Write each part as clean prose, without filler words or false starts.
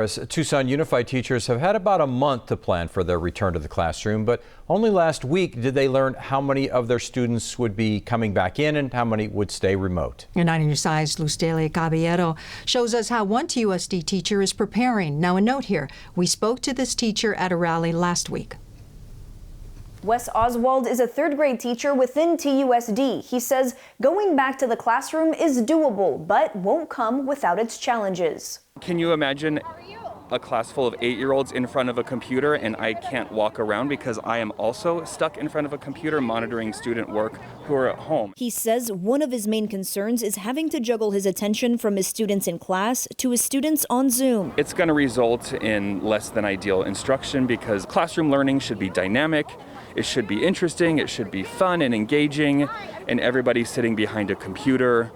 Tucson Unified teachers have had about a month to plan for their return to the classroom, but only last week did they learn how many of their students would be coming back in and how many would stay remote. Your 9 on your side's Lustelia Caballero shows us how one TUSD teacher is preparing. Now a note here, we spoke to this teacher at a rally last week. Wes Oswald is a third grade teacher within TUSD. He says going back to the classroom is doable, but won't come without its challenges. Can you imagine a class full of 8-year-olds in front of a computer and I can't walk around because I am also stuck in front of a computer monitoring student work who are at home? He says one of his main concerns is having to juggle his attention from his students in class to his students on Zoom. It's going to result in less than ideal instruction because classroom learning should be dynamic, it should be interesting, it should be fun and engaging, and everybody sitting behind a computer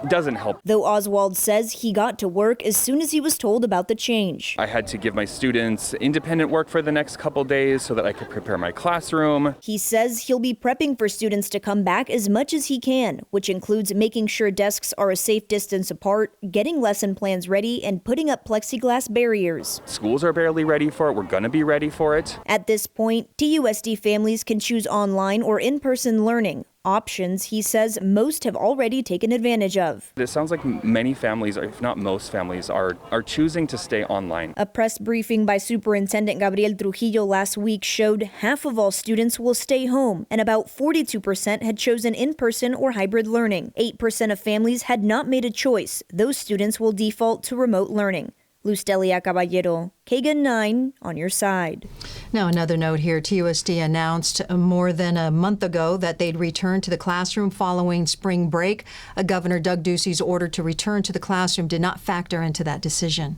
doesn't help. Though Oswald says he got to work as soon as he was told about the change. I had to give my students independent work for the next couple days so that I could prepare my classroom. He says he'll be prepping for students to come back as much as he can, which includes making sure desks are a safe distance apart, getting lesson plans ready, and putting up plexiglass barriers. Schools are barely ready for it. We're going to be ready for it. At this point, TUSD families can choose online or in-person learning. Options, he says, most have already taken advantage of. It sounds like many families, or if not most families, are choosing to stay online. A press briefing by Superintendent Gabriel Trujillo last week showed half of all students will stay home, and about 42% had chosen in-person or hybrid learning. 8% of families had not made a choice. Those students will default to remote learning. Lustelia Caballero, KGUN 9 on your side. Now another note here, TUSD announced more than a month ago that they'd return to the classroom following spring break. Governor Doug Ducey's order to return to the classroom did not factor into that decision.